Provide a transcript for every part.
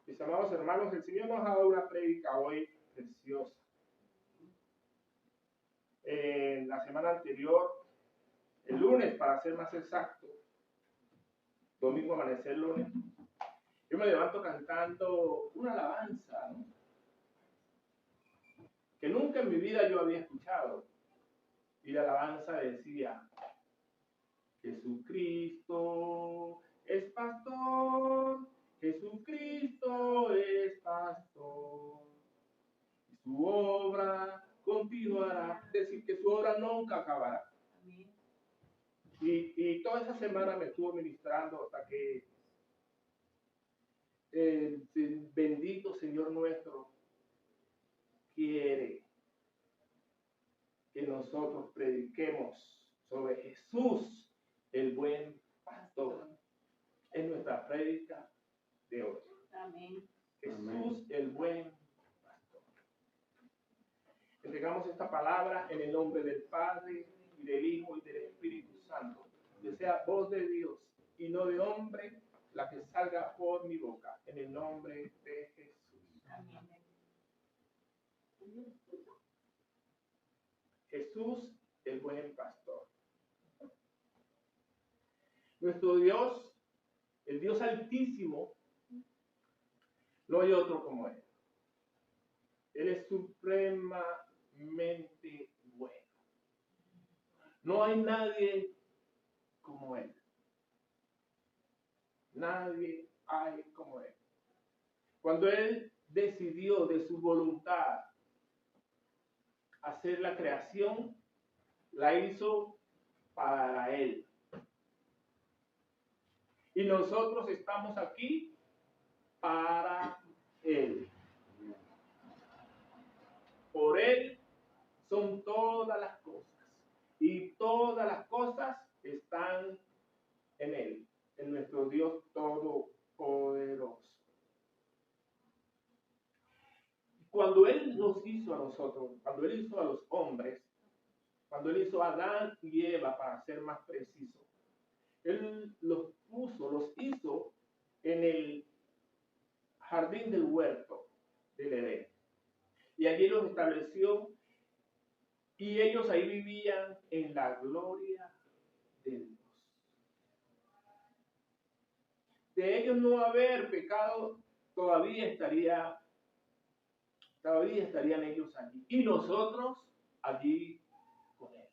Mis amados hermanos, el Señor nos ha dado una prédica hoy preciosa. En la semana anterior, el lunes, para ser más exacto, domingo amanecer lunes, yo me levanto cantando una alabanza, ¿no? Que nunca en mi vida yo había escuchado. Y la alabanza decía: Jesucristo es pastor, Jesucristo es pastor, y su obra continuará. Es decir, que su obra nunca acabará. Y toda esa semana me estuvo ministrando hasta que el bendito Señor nuestro quiere que nosotros prediquemos sobre Jesús, el buen pastor. Es nuestra prédica de hoy. Amén. Jesús, el buen pastor. Entregamos esta palabra en el nombre del Padre, y del Hijo, y del Espíritu Santo. Que sea voz de Dios y no de hombre la que salga por mi boca, en el nombre de Jesús. Amén. Jesús, el buen pastor. Nuestro Dios, el Dios altísimo, no hay otro como Él. Él es supremamente bueno. No hay nadie como Él. Nadie hay como Él. Cuando Él decidió de su voluntad hacer la creación, la hizo para Él. Y nosotros estamos aquí para Él. Por Él son todas las cosas. Y todas las cosas están en Él, en nuestro Dios todopoderoso. Cuando Él nos hizo a nosotros, cuando Él hizo a los hombres, cuando Él hizo a Adán y Eva, para ser más preciso, Él los hizo en el jardín del huerto del Edén. Y allí los estableció, y ellos ahí vivían en la gloria de Dios. De ellos no haber pecado, todavía estarían ellos allí. Y nosotros allí con Él.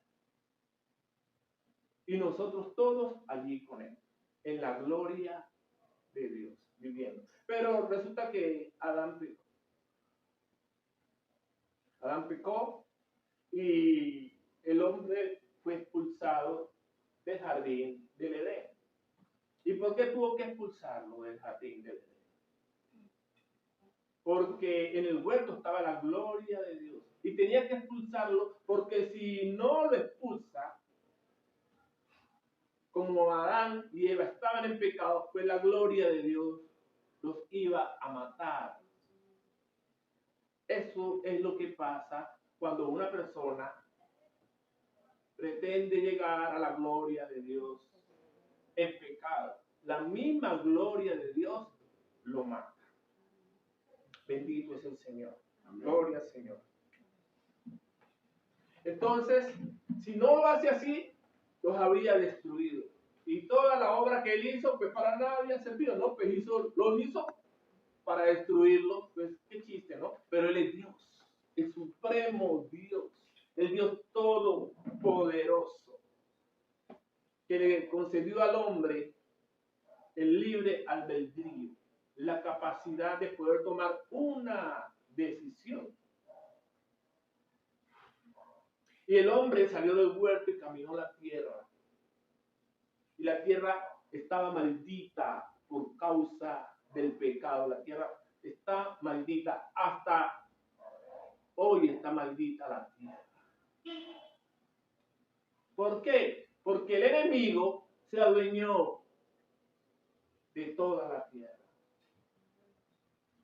Y nosotros todos allí con Él. En la gloria de Dios, viviendo. Pero resulta que Adán pecó. Adán pecó y el hombre fue expulsado del jardín del Edén. ¿Y por qué tuvo que expulsarlo del jardín del Edén? Porque en el huerto estaba la gloria de Dios. Y tenía que expulsarlo porque si no lo expulsa, como Adán y Eva estaban en pecado, pues la gloria de Dios los iba a matar. Eso es lo que pasa cuando una persona pretende llegar a la gloria de Dios en pecado. La misma gloria de Dios lo mata. Bendito es el Señor. Amén. Gloria al Señor. Entonces, si no lo hace así, los habría destruido. Y toda la obra que él hizo, pues para nada había servido, ¿no? Pues lo hizo para destruirlos, pues qué chiste, ¿no? Pero él es Dios, el supremo Dios, el Dios todopoderoso, que le concedió al hombre el libre albedrío, la capacidad de poder tomar una decisión. Y el hombre salió del huerto y caminó la tierra. Y la tierra estaba maldita por causa del pecado. La tierra está maldita. Hasta hoy está maldita la tierra. ¿Por qué? Porque el enemigo se adueñó de toda la tierra.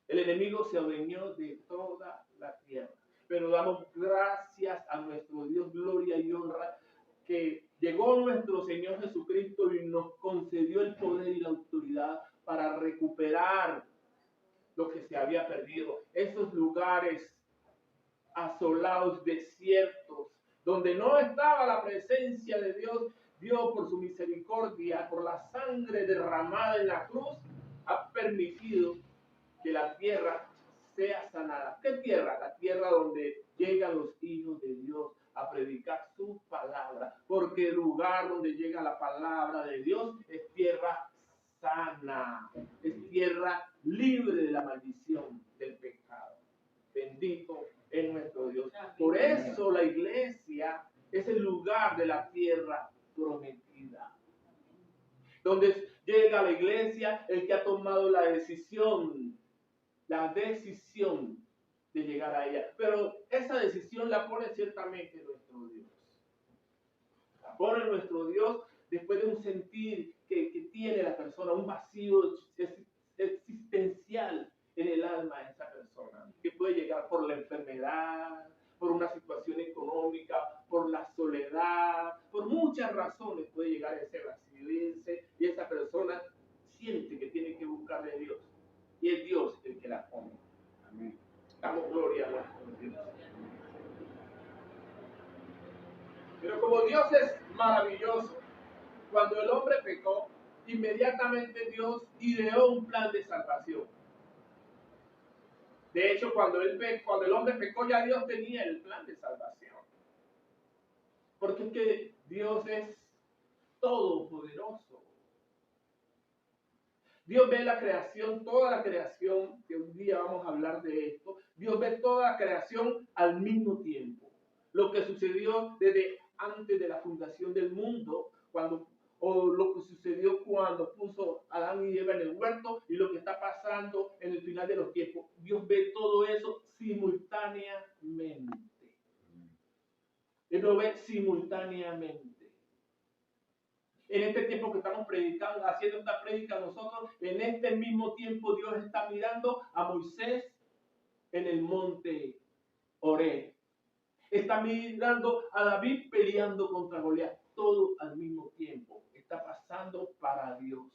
El enemigo se adueñó de toda la tierra. Pero damos gracias a nuestro Dios, gloria y honra, que llegó nuestro Señor Jesucristo y nos concedió el poder y la autoridad para recuperar lo que se había perdido. Esos lugares asolados, desiertos, donde no estaba la presencia de Dios. Dios, por su misericordia, por la sangre derramada en la cruz, ha permitido que la tierra sea sanada. ¿Qué tierra? La tierra donde llegan los hijos de Dios a predicar su palabra, porque el lugar donde llega la palabra de Dios es tierra sana, es tierra libre de la maldición del pecado. Bendito es nuestro Dios. Por eso la iglesia es el lugar de la tierra prometida, donde llega a la iglesia el que ha tomado la decisión de llegar a ella. Pero esa decisión la pone ciertamente nuestro Dios. La pone nuestro Dios después de un sentir que tiene la persona, un vacío existencial en el alma de esa persona, que puede llegar por la enfermedad, por una situación económica, por la soledad, por muchas razones puede llegar a ese vacío y esa persona siente que tiene que buscar de Dios. Y es Dios el que la pone. Amén. Damos gloria a nuestro Dios. Pero como Dios es maravilloso, cuando el hombre pecó, inmediatamente Dios ideó un plan de salvación. De hecho, cuando el hombre pecó, ya Dios tenía el plan de salvación. Porque es que Dios es todopoderoso. Dios ve la creación, toda la creación, que un día vamos a hablar de esto. Dios ve toda la creación al mismo tiempo. Lo que sucedió desde antes de la fundación del mundo, o lo que sucedió cuando puso a Adán y Eva en el huerto, y lo que está pasando en el final de los tiempos. Dios ve todo eso simultáneamente. Él lo ve simultáneamente. En este tiempo que estamos predicando, haciendo esta prédica nosotros, en este mismo tiempo Dios está mirando a Moisés en el monte Horeb. Está mirando a David peleando contra Goliat. Todo al mismo tiempo está pasando para Dios.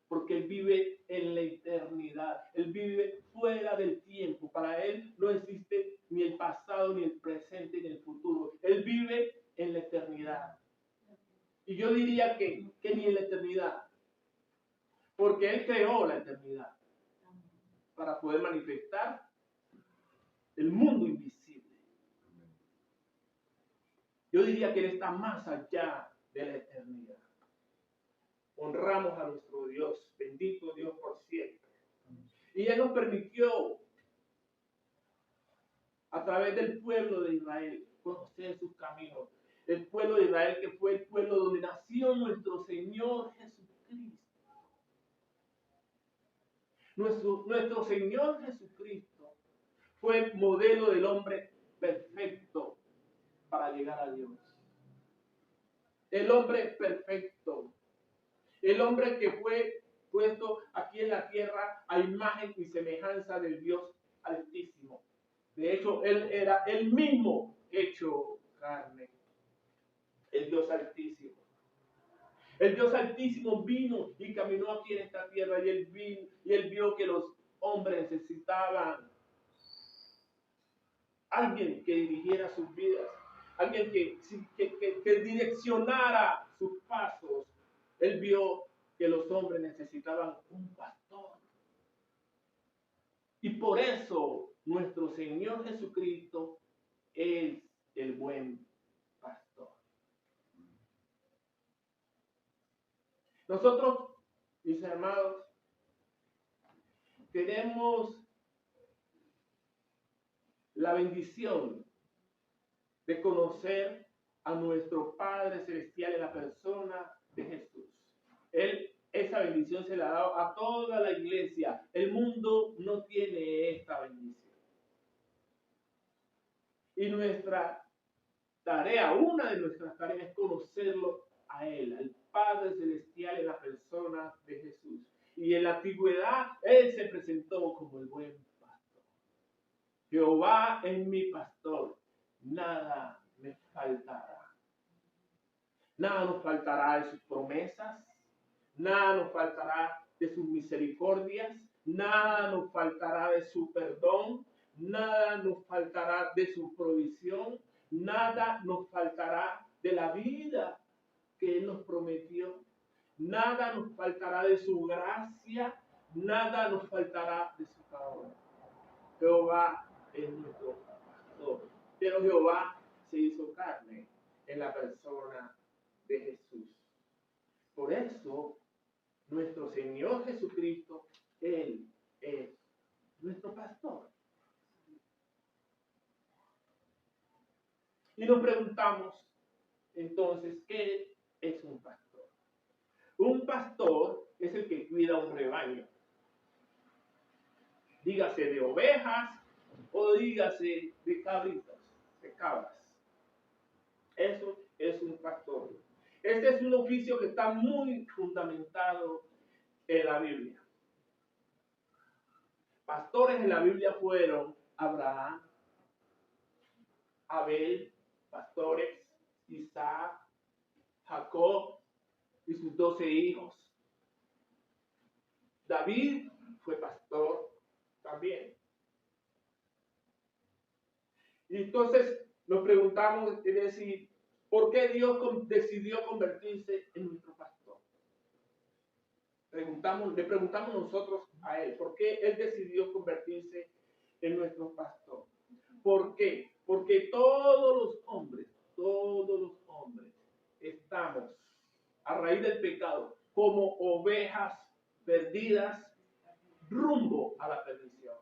Porque Él vive en la eternidad. Él vive fuera del tiempo. Para Él no existe ni el pasado, ni el presente, ni el futuro. Él vive en la eternidad. Y yo diría que ni en la eternidad. Porque Él creó la eternidad para poder manifestar el mundo invisible. Yo diría que Él está más allá de la eternidad. Honramos a nuestro Dios, bendito Dios por siempre. Y Él nos permitió, a través del pueblo de Israel, conocer sus caminos. El pueblo de Israel, que fue el pueblo donde nació nuestro Señor Jesucristo. Nuestro Señor Jesucristo fue el modelo del hombre perfecto para llegar a Dios. El hombre perfecto. El hombre que fue puesto aquí en la tierra a imagen y semejanza del Dios Altísimo. De hecho, Él era el mismo hecho carne. El Dios Altísimo. El Dios Altísimo vino y caminó aquí en esta tierra y Él vio que los hombres necesitaban alguien que dirigiera sus vidas, alguien que direccionara sus pasos. Él vio que los hombres necesitaban un pastor. Y por eso nuestro Señor Jesucristo es el buen pastor. Nosotros, mis hermanos, tenemos la bendición de conocer a nuestro Padre Celestial en la persona de Jesús. Esa bendición se la ha dado a toda la iglesia. El mundo no tiene esta bendición. Y nuestra tarea, una de nuestras tareas es conocerlo a Él, al Padre Celestial en la persona de Jesús. Y en la antigüedad Él se presentó como el buen pastor. Jehová es mi pastor, nada me faltará. Nada nos faltará de sus promesas, nada nos faltará de sus misericordias, nada nos faltará de su perdón, nada nos faltará de su provisión, nada nos faltará de la vida que Él nos prometió, nada nos faltará de su gracia, nada nos faltará de su favor. Jehová es nuestro pastor, pero Jehová se hizo carne en la persona de Jesús. Por eso, nuestro Señor Jesucristo, Él es nuestro pastor. Y nos preguntamos, entonces, ¿qué es un pastor? Un pastor es el que cuida un rebaño. Dígase de ovejas o dígase de cabritas, de cabras. Eso es un pastor. Este es un oficio que está muy fundamentado en la Biblia. Pastores en la Biblia fueron Abraham, Abel, pastores, Isaac, Jacob y sus 12 hijos. David fue pastor también. Y entonces nos preguntamos, es decir, ¿por qué Dios decidió convertirse en nuestro pastor? Le preguntamos nosotros a Él, ¿por qué Él decidió convertirse en nuestro pastor? ¿Por qué? Porque todos los hombres estamos a raíz del pecado como ovejas perdidas rumbo a la perdición.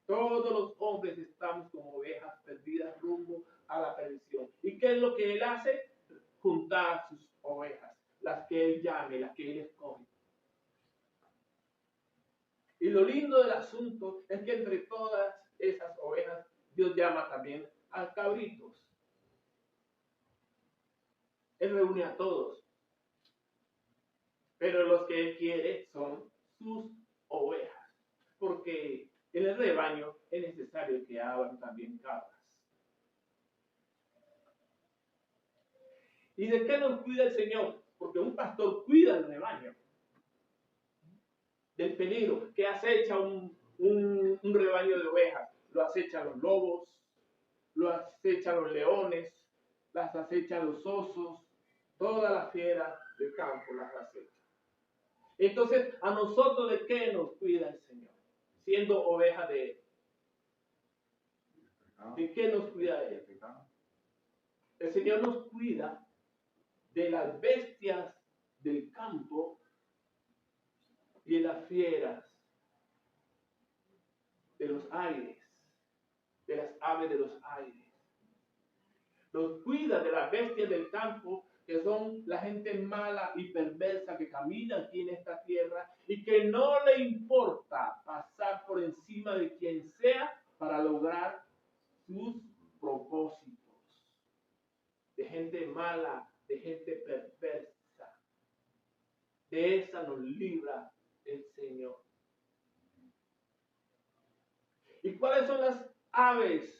Todos los hombres estamos como ovejas perdidas rumbo a la perdición. ¿Y qué es lo que Él hace? Juntar sus ovejas, las que Él llame, las que Él escoge. Y lo lindo del asunto es que entre todas esas ovejas, Dios llama también a cabritos. Él reúne a todos. Pero los que Él quiere son sus ovejas. Porque en el rebaño es necesario que hagan también cabras. ¿Y de qué nos cuida el Señor? Porque un pastor cuida el rebaño del peligro que acecha un rebaño de ovejas. Lo acechan los lobos, lo acechan los leones, las acechan los osos, todas las fieras del campo las acechan. Entonces, ¿a nosotros de qué nos cuida el Señor? Siendo oveja de Él. ¿De qué nos cuida Él? El Señor nos cuida de las bestias del campo y de las fieras de los aires, de las aves de los aires. Nos cuida de las bestias del campo, que son la gente mala y perversa que camina aquí en esta tierra y que no le importa pasar por encima de quien sea para lograr sus propósitos. De gente mala, de gente perversa. De esa nos libra el Señor. ¿Y cuáles son las aves?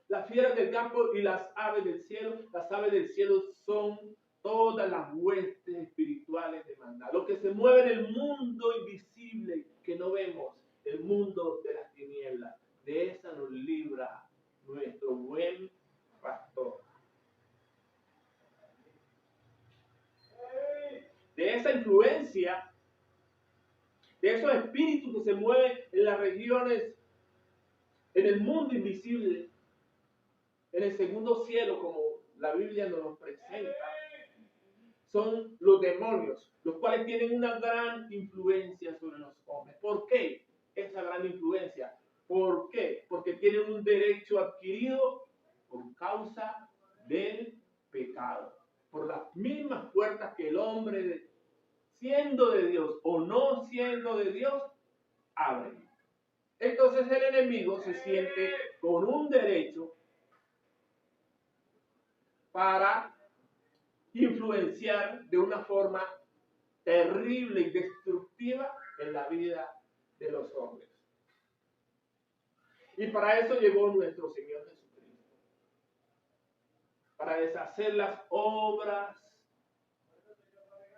Las fieras del campo y las aves del cielo. Las aves del cielo son todas las huestes espirituales de maldad. Lo que se mueve en el mundo invisible que no vemos, el mundo de las tinieblas. De esa nos libra nuestro buen pastor. De esa influencia, de esos espíritus que se mueven en las regiones, en el mundo invisible, en el segundo cielo, como la Biblia nos presenta, son los demonios, los cuales tienen una gran influencia sobre los hombres. ¿Por qué esa gran influencia? ¿Por qué? Porque tienen un derecho adquirido por causa del pecado. Por las mismas puertas que el hombre, siendo de Dios o no siendo de Dios, abre. Entonces el enemigo se siente con un derecho para influenciar de una forma terrible y destructiva en la vida de los hombres. Y para eso llegó nuestro Señor Jesucristo. Para deshacer las obras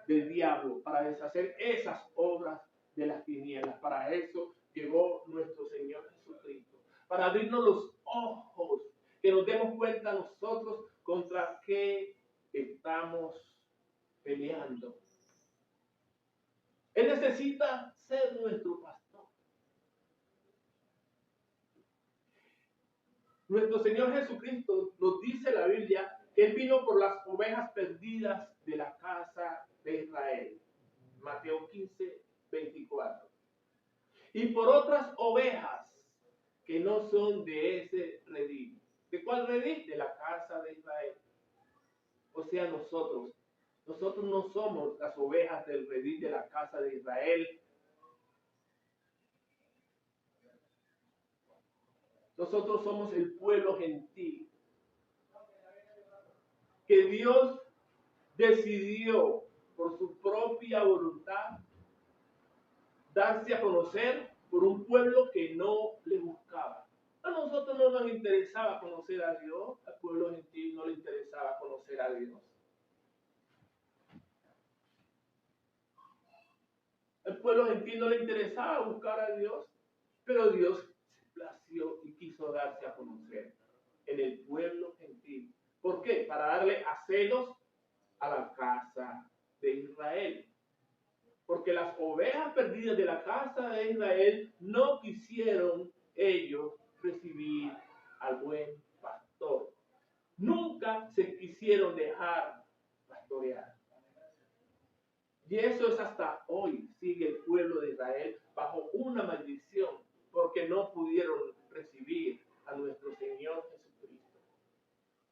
del diablo, para deshacer esas obras de las tinieblas. Para eso llegó nuestro Señor Jesucristo, para abrirnos los ojos, que nos demos cuenta nosotros contra qué estamos peleando. Él necesita ser nuestro pastor. Nuestro Señor Jesucristo nos dice la Biblia que Él vino por las ovejas perdidas de la casa de Israel. Mateo 15, 24. Y por otras ovejas que no son de ese redil. ¿De cuál redil? De la casa de Israel. O sea, nosotros no somos las ovejas del redil de la casa de Israel. Nosotros somos el pueblo gentil que Dios decidió por su propia voluntad darse a conocer por un pueblo que no le buscaba. A nosotros no nos interesaba conocer a Dios, al pueblo gentil no le interesaba conocer a Dios. Al pueblo gentil no le interesaba buscar a Dios, pero Dios se plació y quiso darse a conocer en el pueblo gentil. ¿Por qué? Para darle a celos a la casa de Israel. Porque las ovejas perdidas de la casa de Israel no quisieron ellos recibir al buen pastor. Nunca se quisieron dejar pastorear. Y eso es hasta hoy. Sigue el pueblo de Israel bajo una maldición porque no pudieron recibir a nuestro Señor Jesucristo.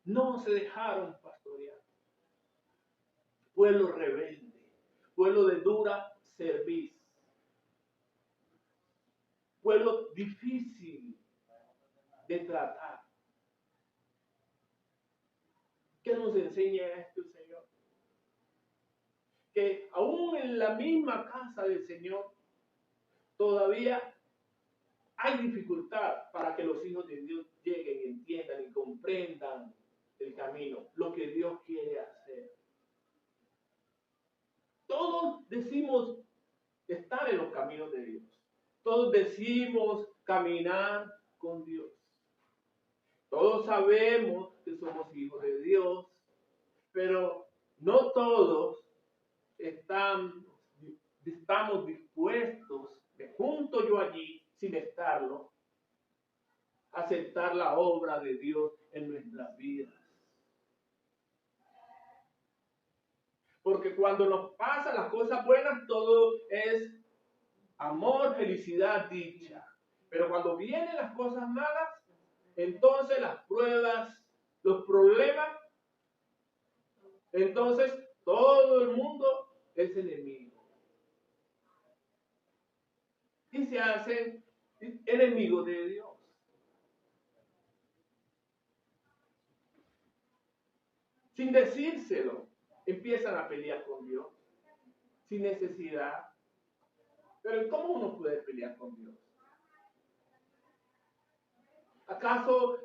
No se dejaron pastorear. Pueblo rebelde, pueblo de dura cerviz, pueblo difícil de tratar. ¿Qué nos enseña esto el Señor? Que aún en la misma casa del Señor todavía hay dificultad para que los hijos de Dios lleguen, entiendan y comprendan el camino, lo que Dios quiere hacer. Todos decimos estar en los caminos de Dios. Todos decimos caminar con Dios. Todos sabemos que somos hijos de Dios, pero no todos estamos dispuestos, me junto yo allí sin estarlo, a aceptar la obra de Dios en nuestras vidas. Porque cuando nos pasan las cosas buenas, todo es amor, felicidad, dicha. Pero cuando vienen las cosas malas, entonces las pruebas, los problemas, entonces todo el mundo es enemigo. Y se hacen enemigos de Dios. Sin decírselo, empiezan a pelear con Dios. Sin necesidad. Pero ¿cómo uno puede pelear con Dios? ¿Acaso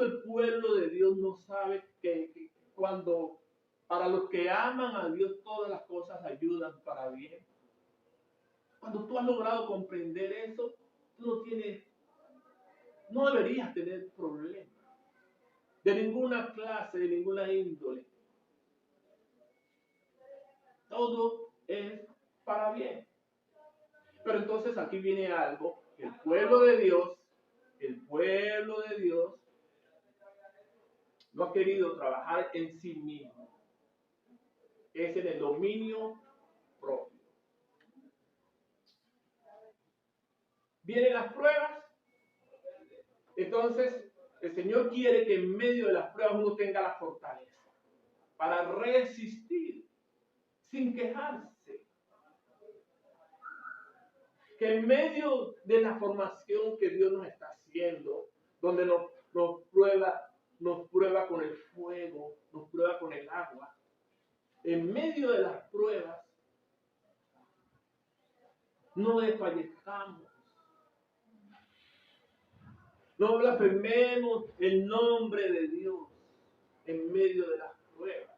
el pueblo de Dios no sabe que cuando para los que aman a Dios todas las cosas ayudan para bien? Cuando tú has logrado comprender eso, tú no deberías tener problemas de ninguna clase, de ninguna índole. Todo es para bien. Pero entonces aquí viene algo, el pueblo de Dios no ha querido trabajar en sí mismo. Es en el dominio propio. Vienen las pruebas, entonces el Señor quiere que en medio de las pruebas uno tenga la fortaleza para resistir sin quejarse. Que en medio de la formación que Dios nos está haciendo, donde nos prueba con el fuego, nos prueba con el agua, en medio de las pruebas, no desfallezcamos. No blasfememos el nombre de Dios en medio de las pruebas.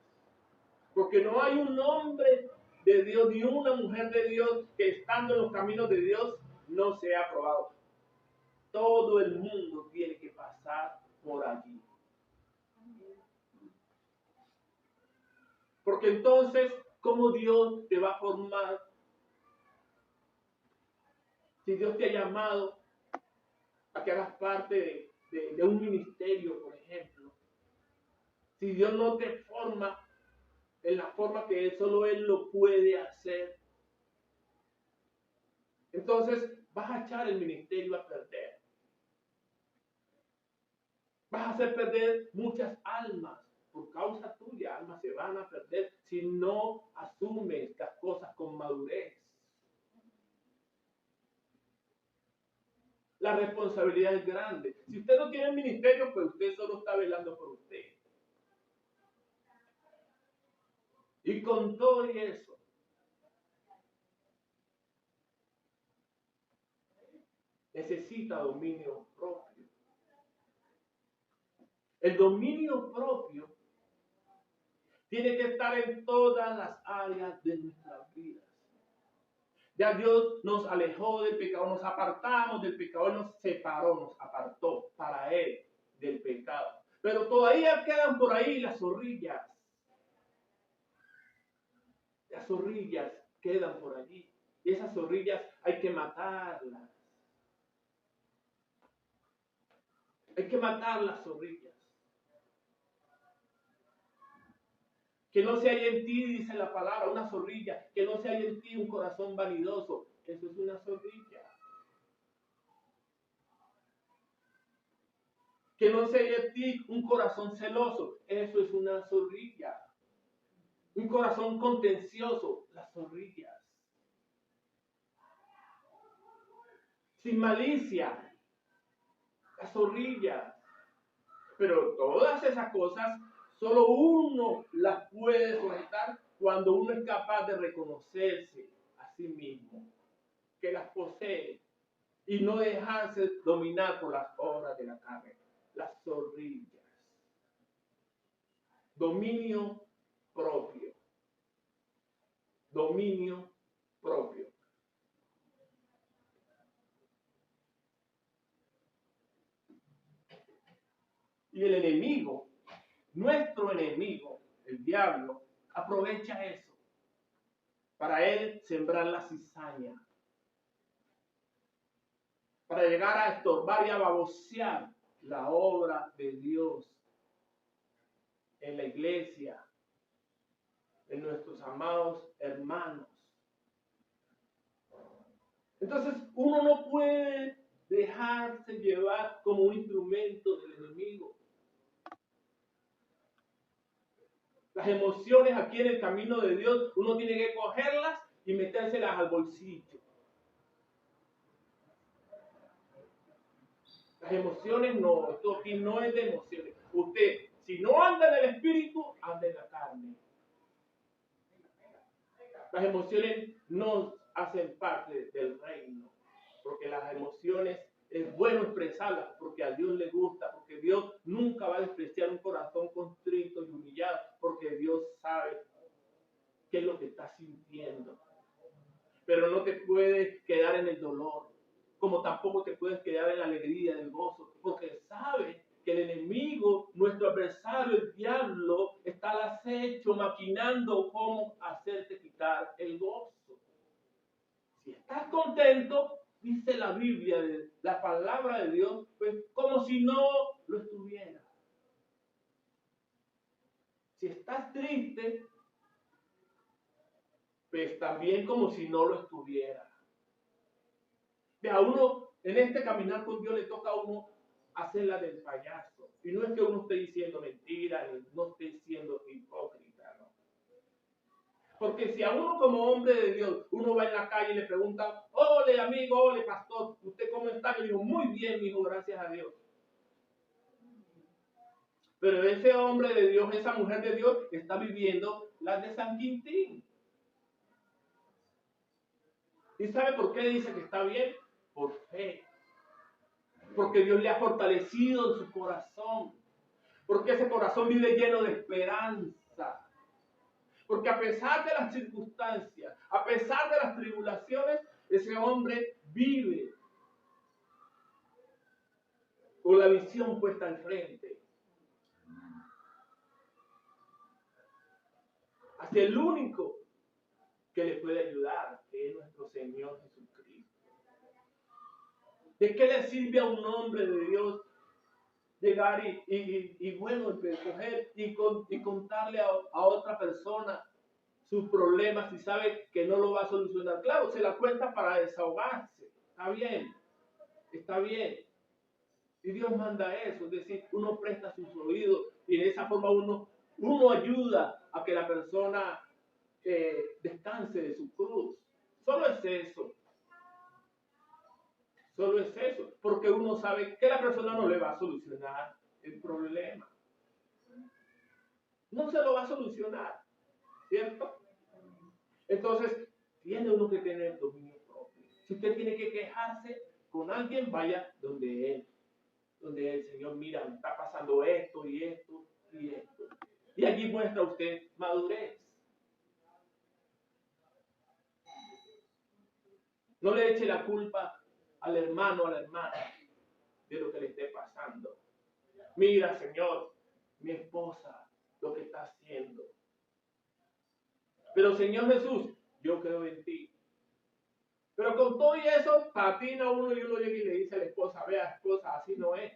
Porque no hay un nombre de Dios, ni una mujer de Dios que estando en los caminos de Dios no sea aprobado. Todo el mundo tiene que pasar por allí. Porque entonces, ¿cómo Dios te va a formar? Si Dios te ha llamado a que hagas parte de un ministerio, por ejemplo. Si Dios no te forma en la forma que solo Él lo puede hacer, entonces vas a echar el ministerio a perder. Vas a hacer perder muchas almas. Por causa tuya, almas se van a perder si no asumes las cosas con madurez. La responsabilidad es grande. Si usted no tiene ministerio, pues usted solo está velando por usted. Y con todo eso, necesita dominio propio. El dominio propio tiene que estar en todas las áreas de nuestras vidas. Ya Dios nos alejó del pecado, nos apartamos del pecado, Él nos separó, nos apartó para Él del pecado. Pero todavía quedan por ahí las zorrillas. Las zorrillas quedan por allí. Y esas zorrillas hay que matarlas. Hay que matar las zorrillas. Que no se haya en ti, dice la palabra, una zorrilla. Que no se haya en ti un corazón vanidoso. Eso es una zorrilla. Que no se haya en ti un corazón celoso. Eso es una zorrilla. Un corazón contencioso. Las zorrillas. Sin malicia. Las zorrillas. Pero todas esas cosas solo uno las puede soltar cuando uno es capaz de reconocerse a sí mismo, que las posee y no dejarse dominar por las obras de la carne, las zorrillas. Dominio propio. Dominio propio. Y el enemigo, nuestro enemigo, el diablo, aprovecha eso para él sembrar la cizaña, para llegar a estorbar y a babosear la obra de Dios en la iglesia, en nuestros amados hermanos. Entonces uno no puede dejarse llevar como un instrumento del enemigo. Las emociones aquí en el camino de Dios, uno tiene que cogerlas y metérselas al bolsillo. Las emociones no, esto aquí no es de emociones. Usted, si no anda en el espíritu, anda en la carne. Las emociones no hacen parte del reino, porque las emociones es bueno expresarlas, porque a Dios le gusta, porque Dios nunca va a despreciar un corazón contrito y humillado, porque Dios sabe qué es lo que está sintiendo. Pero no te puedes quedar en el dolor, como tampoco te puedes quedar en la alegría del gozo, porque sabes que el enemigo, nuestro adversario, el diablo, está al acecho, maquinando cómo hacerte quitar el gozo. Si estás contento, dice la Biblia, la palabra de Dios, pues como si no lo estuviera. Si estás triste, pues también como si no lo estuviera. A uno, en este caminar con Dios, le toca a uno hacer la del payaso. Y no es que uno esté diciendo mentira, ni no esté siendo hipócrita, ¿no? Porque si a uno como hombre de Dios, uno va en la calle y le pregunta, ole amigo, ole pastor, ¿usted cómo está? Y digo, muy bien, mijo, gracias a Dios. Pero ese hombre de Dios, esa mujer de Dios, está viviendo las de San Quintín. ¿Y sabe por qué dice que está bien? Por fe. Porque Dios le ha fortalecido en su corazón. Porque ese corazón vive lleno de esperanza. Porque a pesar de las circunstancias, a pesar de las tribulaciones, ese hombre vive con la visión puesta al frente hacia el único que le puede ayudar, que es nuestro Señor Jesucristo. ¿De qué le sirve a un hombre de Dios llegar y bueno, coger y contarle a otra persona sus problemas si sabe que no lo va a solucionar? Claro, se la cuenta para desahogarse. Está bien. Y Dios manda eso, es decir, uno presta sus oídos y de esa forma uno ayuda a que la persona descanse de su cruz. Solo es eso. Solo es eso. Porque uno sabe que la persona no le va a solucionar el problema. No se lo va a solucionar. ¿Cierto? Entonces, tiene uno que tener dominio propio. Si usted tiene que quejarse con alguien, vaya donde él. Donde el Señor, mira, me está pasando esto y esto y esto. Y allí muestra usted madurez. No le eche la culpa al hermano o a la hermana de lo que le esté pasando. Mira, Señor, mi esposa, lo que está haciendo. Pero, Señor Jesús, yo creo en ti. Pero con todo y eso, patina uno y uno llega y le dice a la esposa, vea, esposa, así no es.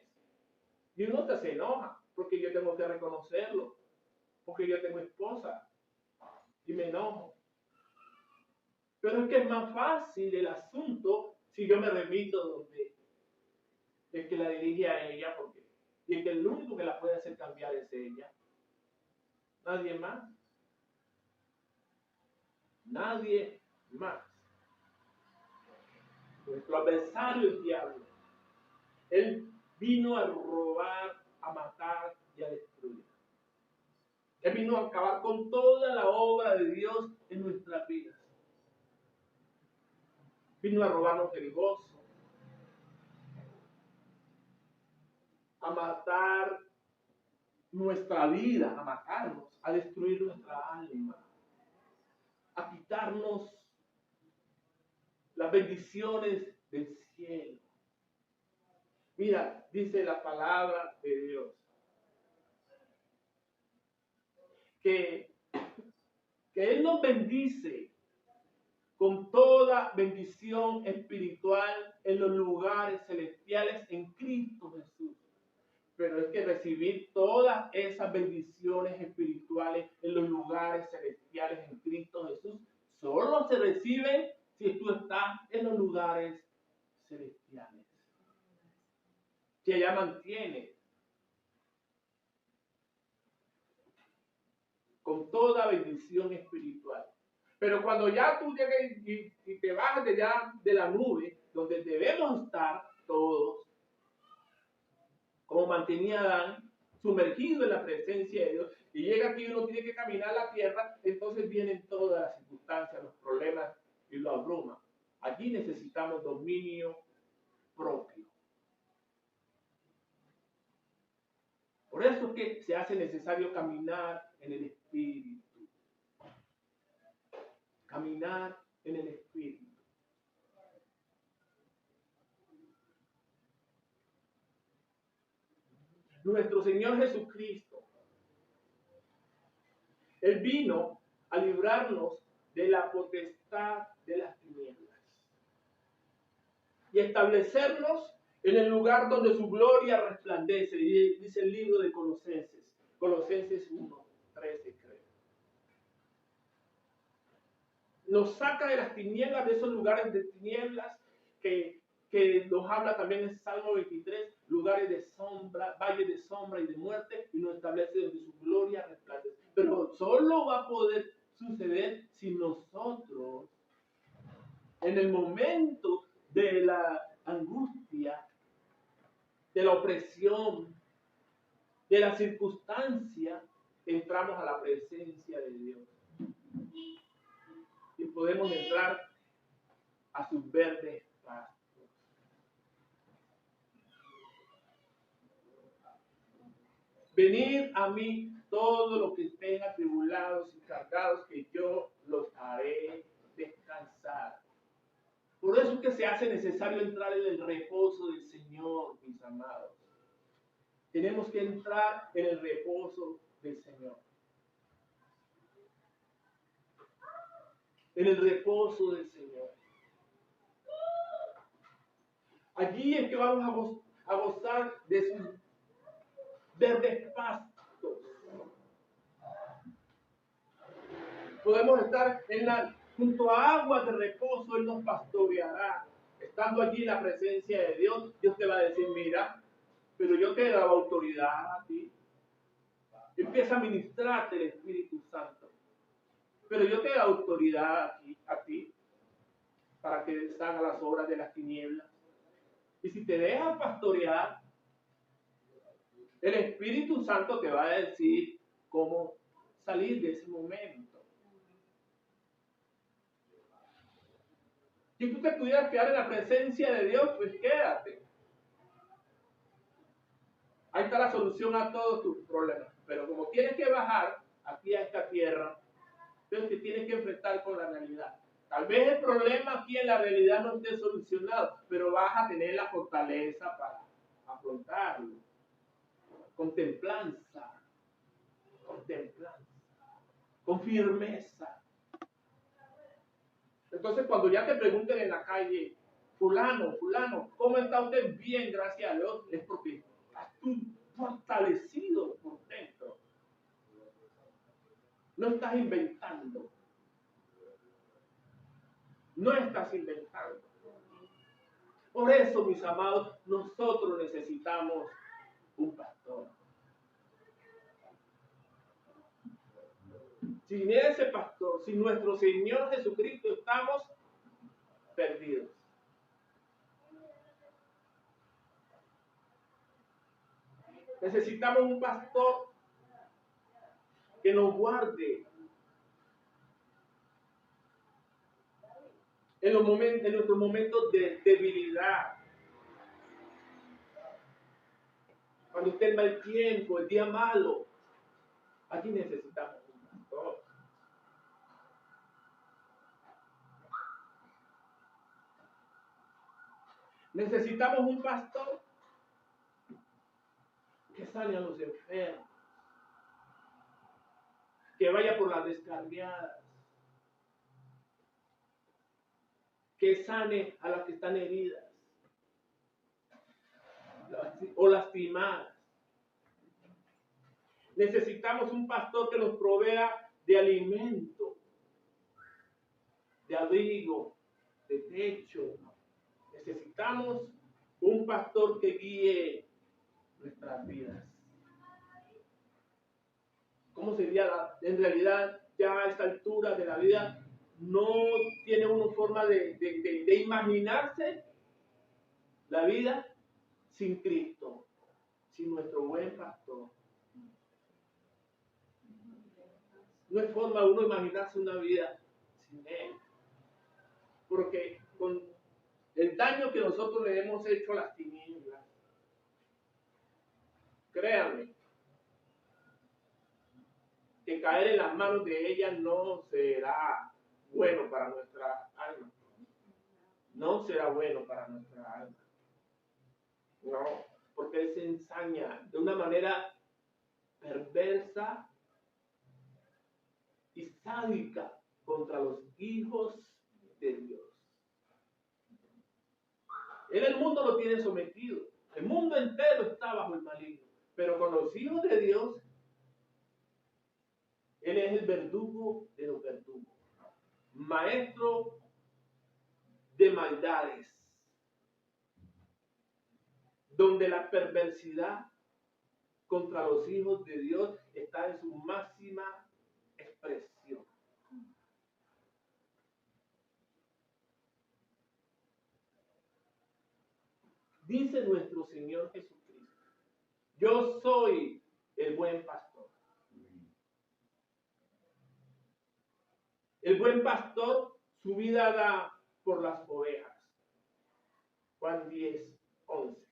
Y uno se enoja, porque yo tengo que reconocerlo, porque yo tengo esposa, y me enojo. Pero es que es más fácil el asunto si yo me remito donde el que la dirige a ella, porque y que el único que la puede hacer cambiar es ella. Nadie más. Nadie más. Nuestro adversario, el diablo, él vino a robar, a matar y a destruir. Él vino a acabar con toda la obra de Dios en nuestras vidas. Vino a robarnos el gozo, a matar nuestra vida, a matarnos, a destruir nuestra alma, a quitarnos las bendiciones del cielo. Mira, dice la palabra de Dios, que Él nos bendice con toda bendición espiritual en los lugares celestiales en Cristo Jesús. Pero es que recibir todas esas bendiciones espirituales en los lugares celestiales en Cristo Jesús solo se reciben si tú estás en los lugares celestiales. Si allá mantienes con toda bendición espiritual. Pero cuando ya tú llegues y te bajas de ya de la nube, donde debemos estar todos, como mantenía Adán, sumergido en la presencia de Dios, y llega aquí y uno tiene que caminar la tierra, entonces vienen todas las circunstancias, los problemas y lo abruma. Allí necesitamos dominio propio. Por eso es que se hace necesario caminar en el Espíritu. Caminar en el Espíritu. Nuestro Señor Jesucristo, Él vino a librarnos de la potestad de las tinieblas y establecernos en el lugar donde su gloria resplandece, dice el libro de Colosenses 1, 13 creo. Nos saca de las tinieblas, de esos lugares de tinieblas que nos habla también en Salmo 23, lugares de sombra, valles de sombra y de muerte, y nos establece donde su gloria resplandece. Pero solo va a poder suceder si nosotros, en el momento de la angustia, de la opresión, de la circunstancia, entramos a la presencia de Dios. Y podemos entrar a sus verdes pastos. Venid a mí todo lo que estén atribulados y cargados, que yo los haré descansar. Por eso es que se hace necesario entrar en el reposo del Señor, mis amados. Tenemos que entrar en el reposo del Señor. En el reposo del Señor. Allí es que vamos a gozar de sus verdes pastos. Podemos estar junto a aguas de reposo, Él nos pastoreará. Estando allí en la presencia de Dios, Dios te va a decir, mira, pero yo te he dado autoridad a ti. Empieza a ministrarte el Espíritu Santo. Pero yo te he dado autoridad a ti para que deshagas las obras de las tinieblas. Y si te dejas pastorear, el Espíritu Santo te va a decir cómo salir de ese momento. Si tú te pudieras quedar en la presencia de Dios, pues quédate. Ahí está la solución a todos tus problemas. Pero como tienes que bajar aquí a esta tierra, entonces te tienes que enfrentar con la realidad. Tal vez el problema aquí en la realidad no esté solucionado, pero vas a tener la fortaleza para afrontarlo. Con templanza, con firmeza. Entonces cuando ya te pregunten en la calle, fulano, ¿cómo está usted? Bien, gracias a Dios. Es porque estás tú fortalecido por dentro. No estás inventando. No estás inventando. Por eso, mis amados, nosotros necesitamos un pastor. Sin ese pastor, sin nuestro Señor Jesucristo, estamos perdidos. Necesitamos un pastor que nos guarde en nuestros momentos de debilidad. Cuando esté el mal tiempo, el día malo, aquí necesitamos un pastor. Necesitamos un pastor que sane a los enfermos, que vaya por las descarriadas, que sane a las que están heridas o lastimadas. Necesitamos un pastor que nos provea de alimento, de abrigo, de techo. Necesitamos un pastor que guíe nuestras vidas. ¿Cómo sería en realidad ya a esta altura de la vida? No tiene uno forma de imaginarse la vida sin Cristo, sin nuestro buen pastor. No hay forma de uno imaginarse una vida sin Él. Porque con el daño que nosotros le hemos hecho a las tinieblas, créanme, que caer en las manos de ellas no será bueno para nuestra alma. No será bueno para nuestra alma. No, porque Él se ensaña de una manera perversa y sádica contra los hijos de Dios. Él el mundo lo tiene sometido. El mundo entero está bajo el maligno. Pero con los hijos de Dios, Él es el verdugo de los verdugos. Maestro de maldades. Donde la perversidad contra los hijos de Dios está en su máxima expresión. Dice nuestro Señor Jesucristo: yo soy el buen pastor. El buen pastor su vida da por las ovejas. Juan 10:11.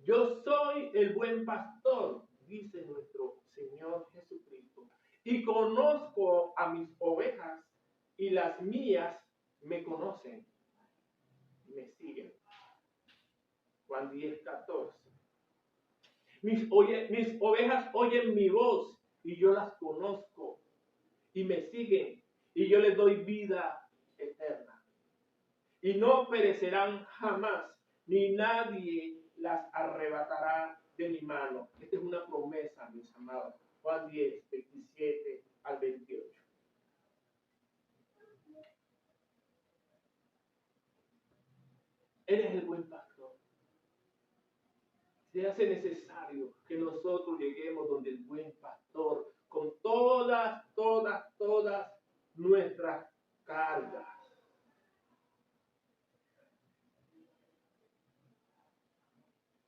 Yo soy el buen pastor, dice nuestro Señor Jesucristo. Y conozco a mis ovejas y las mías me conocen, me siguen. Juan 10:14. Mis ovejas oyen mi voz y yo las conozco y me siguen y yo les doy vida eterna. Y no perecerán jamás, ni nadie las arrebatará de mi mano. Esta es una promesa, mis amados. Juan 10, 27 al 28. Eres el buen pastor. Se hace necesario que nosotros lleguemos donde el buen pastor con todas nuestras cargas.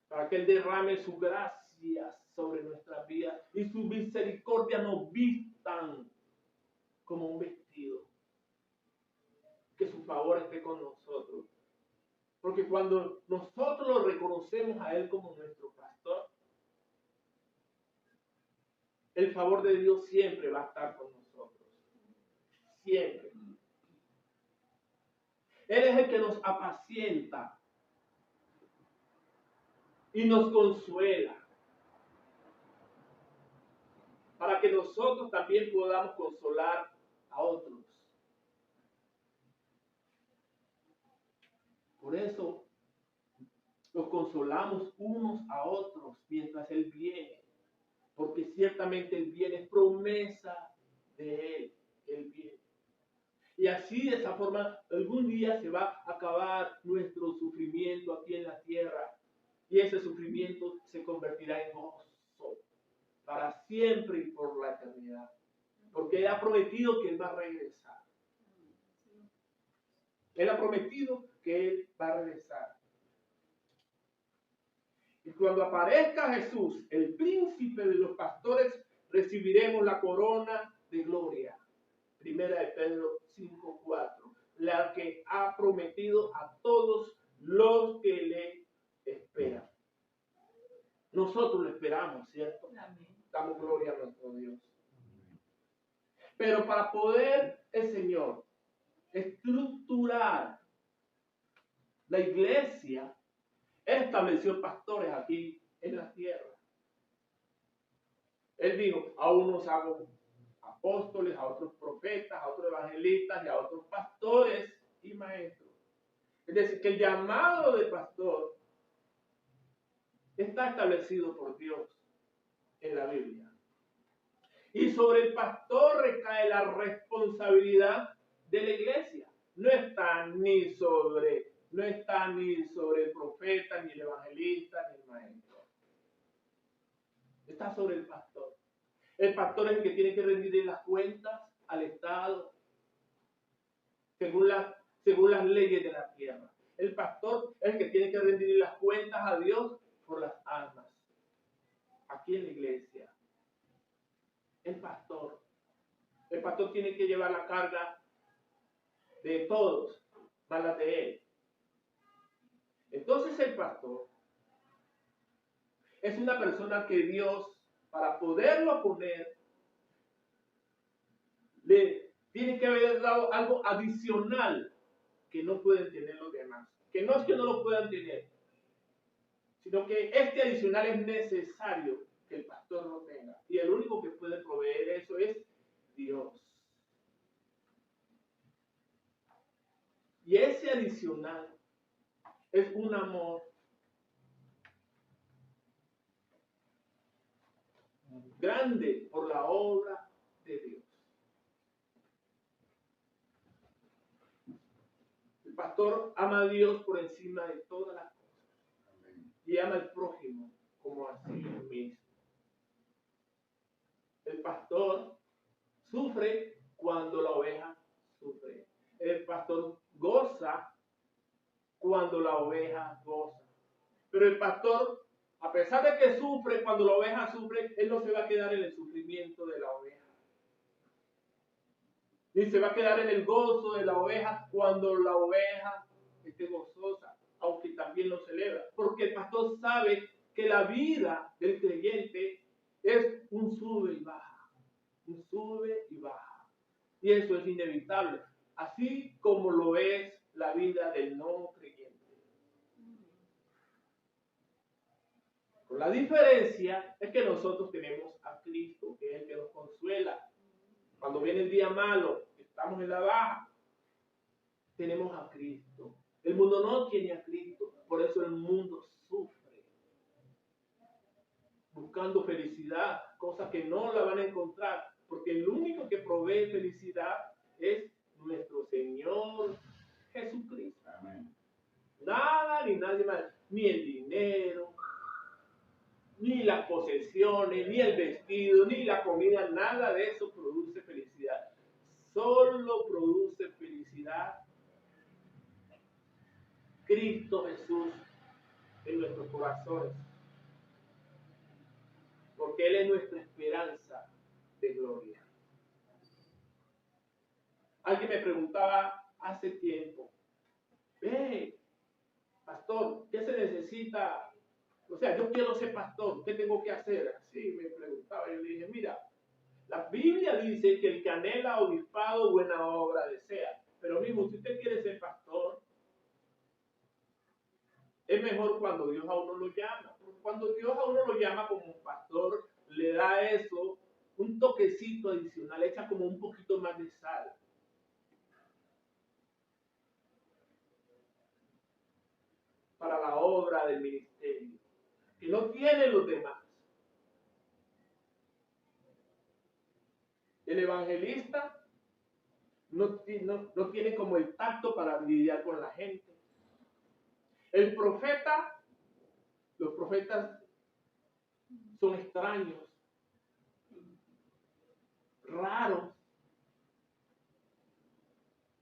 Para que Él derrame su gracia sobre nuestras vidas y su misericordia nos vistan como un vestido. Que su favor esté con nosotros. Porque cuando nosotros lo reconocemos a Él como nuestro pastor, el favor de Dios siempre va a estar con nosotros. Siempre. Él es el que nos apacienta y nos consuela. Para que nosotros también podamos consolar a otros. Por eso nos consolamos unos a otros mientras Él viene. Porque ciertamente Él viene, es promesa de Él. Él viene. Y así, de esa forma, algún día se va a acabar nuestro sufrimiento aquí en la tierra. Y ese sufrimiento se convertirá en gozo para siempre y por la eternidad. Porque Él ha prometido que Él va a regresar. Él ha prometido que Él va a regresar. Y cuando aparezca Jesús, el príncipe de los pastores, recibiremos la corona de gloria. Primera de Pedro 5:4. La que ha prometido a todos los que le esperan. Nosotros lo esperamos, ¿cierto? Amén. Damos gloria a nuestro Dios. Pero para poder el Señor estructurar la iglesia, Él estableció pastores aquí en la tierra. Él dijo, a unos hago apóstoles, a otros profetas, a otros evangelistas y a otros pastores y maestros. Es decir, que el llamado de pastor está establecido por Dios en la Biblia. Y sobre el pastor recae la responsabilidad de la iglesia. No está ni sobre el profeta, ni el evangelista, ni el maestro. Está sobre el pastor. El pastor es el que tiene que rendir las cuentas al Estado según las leyes de la tierra. El pastor es el que tiene que rendir las cuentas a Dios por las almas. Aquí en la iglesia. El pastor tiene que llevar la carga de todos, más la de él. Entonces el pastor es una persona que Dios, para poderlo poner, le tiene que haber dado algo adicional que no pueden tener los demás. Que no es que no lo puedan tener, sino que este adicional es necesario que el pastor lo tenga. Y el único que puede proveer eso es Dios. Y ese adicional es un amor grande por la obra de Dios. El pastor ama a Dios por encima de todas las cosas. Y ama al prójimo como a sí mismo. El pastor sufre cuando la oveja sufre. El pastor goza cuando la oveja goza. Pero el pastor, a pesar de que sufre cuando la oveja sufre, él no se va a quedar en el sufrimiento de la oveja. Ni se va a quedar en el gozo de la oveja cuando la oveja esté gozosa, aunque también lo celebra. Porque el pastor sabe que la vida del creyente es un sube y baja, un sube y baja. Y eso es inevitable, así como lo es la vida del no creyente. La diferencia es que nosotros tenemos a Cristo, que es el que nos consuela. Cuando viene el día malo, estamos en la baja, tenemos a Cristo. El mundo no tiene a Cristo, por eso el mundo sufre, buscando felicidad, cosas que no la van a encontrar, porque el único que provee felicidad es nuestro Señor Jesucristo. Amén. Nada ni nadie más, ni el dinero, ni las posesiones, ni el vestido, ni la comida, nada de eso produce felicidad. Solo produce felicidad Cristo Jesús en nuestros corazones, porque Él es nuestra esperanza de gloria. Alguien me preguntaba hace tiempo, pastor, ¿qué se necesita? O sea, yo quiero ser pastor, ¿qué tengo que hacer? Así me preguntaba, yo le dije, mira, la Biblia dice que el que anhela obispado, buena obra desea. Pero mismo, si usted quiere ser pastor, es mejor cuando Dios a uno lo llama. Cuando Dios a uno lo llama como pastor, le da eso, un toquecito adicional, echa como un poquito más de sal. Para la obra del ministerio, que no tienen los demás. El evangelista no tiene como el tacto para lidiar con la gente. El profeta, los profetas son extraños, raros.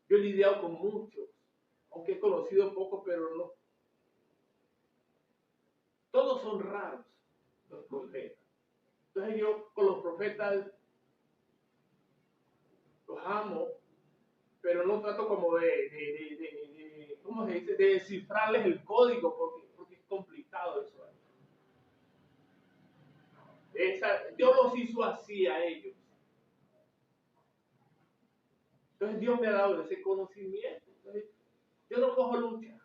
Yo he lidiado con muchos, aunque he conocido pocos, pero no. Todos son raros los profetas. Entonces yo con los profetas los amo, pero no trato como ¿cómo se dice? De descifrarles el código, porque es complicado eso. Dios los hizo así a ellos. Entonces Dios me ha dado ese conocimiento. Entonces, yo no cojo lucha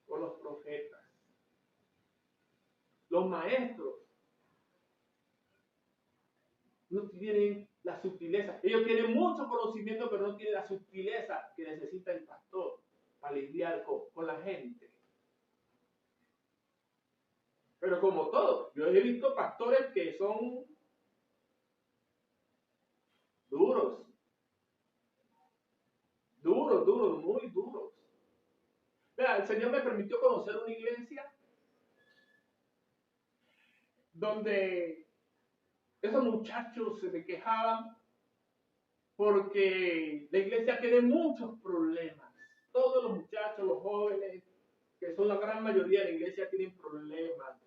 con los profetas. Los maestros no tienen la sutileza. Ellos tienen mucho conocimiento, pero no tienen la sutileza que necesita el pastor para lidiar con la gente. Pero como todo, yo he visto pastores que son duros, muy duros. Vea, el Señor me permitió conocer una iglesia donde esos muchachos se me quejaban porque la iglesia tiene muchos problemas. Todos los muchachos, los jóvenes, que son la gran mayoría de la iglesia, tienen problemas.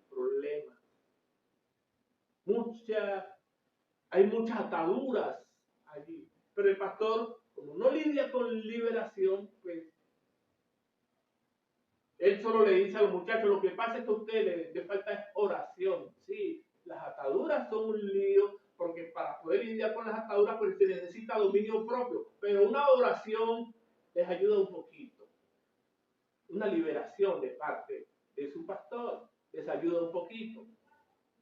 Hay muchas ataduras allí. Pero el pastor, como no lidia con liberación, pues él solo le dice a los muchachos, lo que pasa es que a ustedes les falta oración. Sí, las ataduras son un lío, porque para poder lidiar con las ataduras pues se necesita dominio propio, pero una oración les ayuda un poquito. Una liberación de parte de su pastor les ayuda un poquito.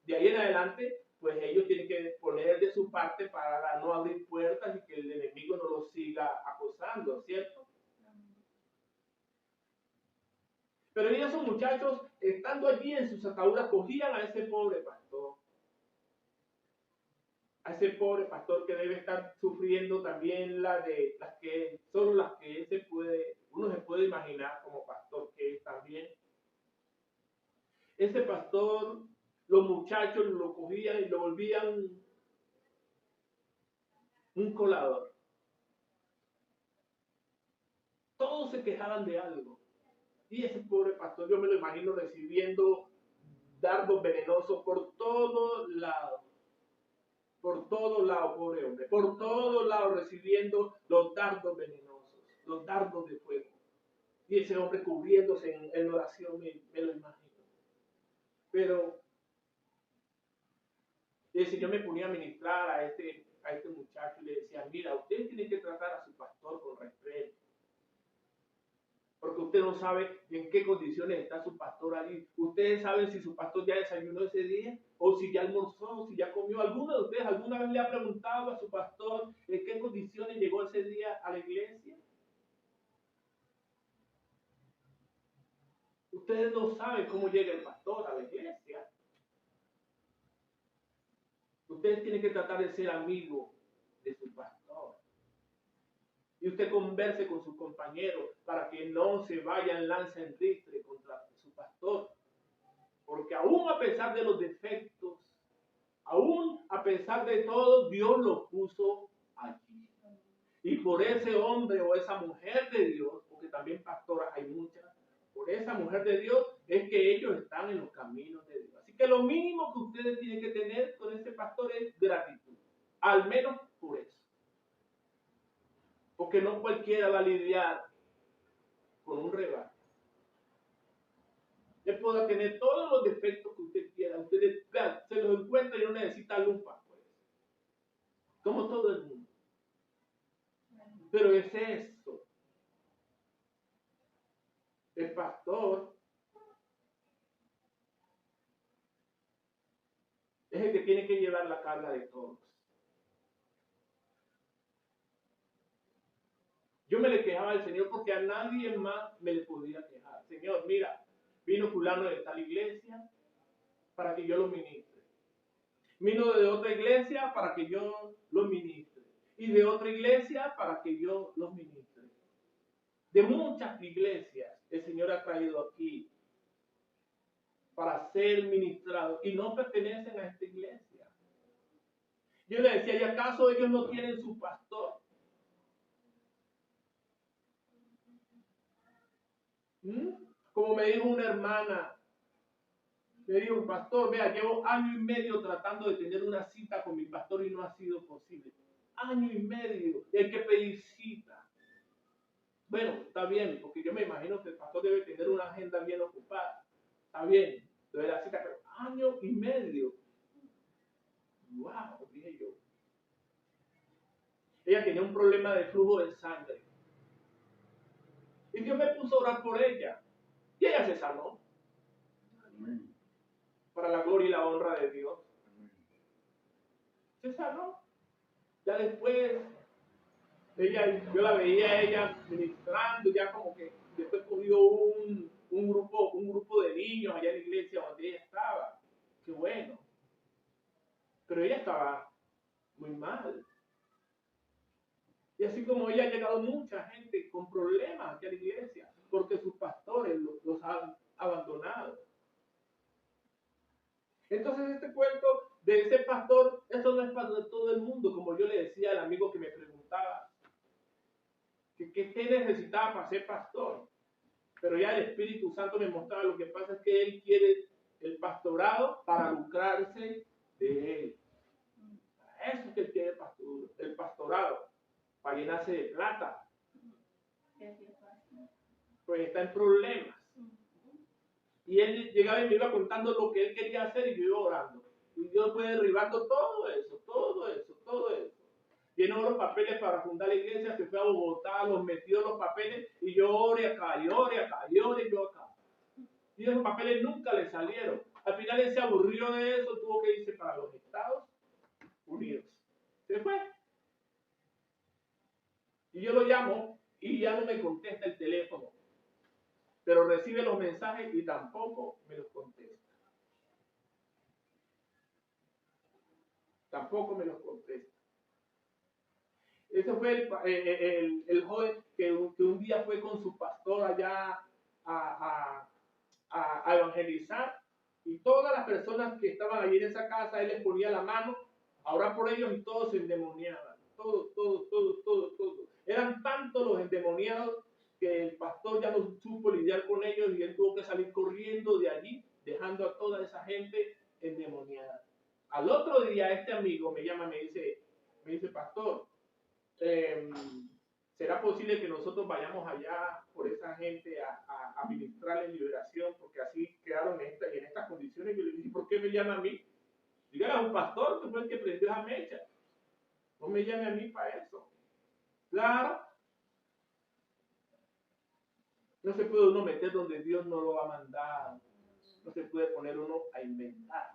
De ahí en adelante, pues ellos tienen que poner de su parte para no abrir puertas y que el enemigo no los siga acosando, ¿cierto? Pero esos muchachos, estando allí en sus ataduras, cogían a ese pobre pastor. A ese pobre pastor que debe estar sufriendo también las que uno se puede imaginar como pastor que es también. Ese pastor, los muchachos lo cogían y lo volvían un colador. Todos se quejaban de algo. Y ese pobre pastor, yo me lo imagino recibiendo dardos venenosos por todos lados. Por todos lados, pobre hombre. Por todos lados recibiendo los dardos venenosos, los dardos de fuego. Y ese hombre cubriéndose en oración, me lo imagino. Pero Y el Señor me ponía a ministrar a este muchacho y le decía, mira, usted tiene que tratar a su pastor con respeto. Porque usted no sabe en qué condiciones está su pastor allí. Ustedes saben si su pastor ya desayunó ese día, o si ya almorzó, o si ya comió. ¿Alguno de ustedes alguna vez le ha preguntado a su pastor en qué condiciones llegó ese día a la iglesia? Ustedes no saben cómo llega el pastor a la iglesia. Ustedes tienen que tratar de ser amigos de su pastor. Y usted converse con sus compañeros para que no se vayan lanza en ristre contra su pastor. Porque aún a pesar de los defectos, aún a pesar de todo, Dios lo puso allí. Y por ese hombre o esa mujer de Dios, porque también pastoras hay muchas, por esa mujer de Dios es que ellos están en los caminos de Dios. Así que lo mínimo que ustedes tienen que tener con ese pastor es gratitud. Al menos por eso. Porque no cualquiera va a lidiar con un rebaño. Él podrá tener todos los defectos que usted quiera. Usted se los encuentra y no necesita lupa. Pues. Como todo el mundo. Pero es eso. El pastor es el que tiene que llevar la carga de todos. Yo me le quejaba al Señor porque a nadie más me le podía quejar. Señor, mira, vino fulano de tal iglesia para que yo lo ministre. Vino de otra iglesia para que yo lo ministre. Y de otra iglesia para que yo los ministre. De muchas iglesias el Señor ha traído aquí para ser ministrados y no pertenecen a esta iglesia. Yo le decía, ¿y acaso ellos no tienen su pastor? Como me dijo una hermana, me dijo, pastor, vea, llevo año y medio tratando de tener una cita con mi pastor y no ha sido posible. Año y medio, y hay que pedir cita. Bueno, está bien, porque yo me imagino que el pastor debe tener una agenda bien ocupada. Está bien, lo de la cita, pero año y medio. Wow, dije yo. Ella tenía un problema de flujo de sangre. Y Dios me puso a orar por ella. Y ella se sanó. Amén. Para la gloria y la honra de Dios. Amén. Se sanó. Ya después, yo la veía a ella ministrando, ya como que después cogió un grupo de niños allá en la iglesia donde ella estaba. Qué bueno. Pero ella estaba muy mal. Y así como ella ha llegado mucha gente con problemas aquí a la iglesia, porque sus pastores los han abandonado. Entonces este cuento de ese pastor, eso no es para todo el mundo, como yo le decía al amigo que me preguntaba, ¿qué necesitaba para ser pastor? Pero ya el Espíritu Santo me mostraba, lo que pasa es que él quiere el pastorado para lucrarse de él. Eso es que él quiere el pastorado, para llenarse de plata. Pues está en problemas. Y él llegaba y me iba contando lo que él quería hacer y yo iba orando. Y Dios fue derribando todo eso. Llenó los papeles para fundar la iglesia, se fue a Bogotá, los metió los papeles y yo ore acá, y ore acá, y ore yo acá. Y esos papeles nunca le salieron. Al final él se aburrió de eso, tuvo que irse para los Estados Unidos. Se fue. Y yo lo llamo y ya no me contesta el teléfono. Pero recibe los mensajes y tampoco me los contesta. Tampoco me los contesta. Ese fue el joven que un día fue con su pastor allá a evangelizar, y todas las personas que estaban allí en esa casa, él les ponía la mano a orar por ellos y todos se endemoniaban. Todos. Eran tantos los endemoniados que el pastor ya no supo lidiar con ellos y él tuvo que salir corriendo de allí, dejando a toda esa gente endemoniada. Al otro día este amigo me llama, me dice, pastor, ¿será posible que nosotros vayamos allá por esa gente a ministrarles liberación? Porque así quedaron en estas condiciones. Yo le dije, ¿por qué me llama a mí? Diga, un pastor que fue el que prendió esa mecha. No me llame a mí para eso. Claro. No se puede uno meter donde Dios no lo ha mandado. No se puede poner uno a inventar.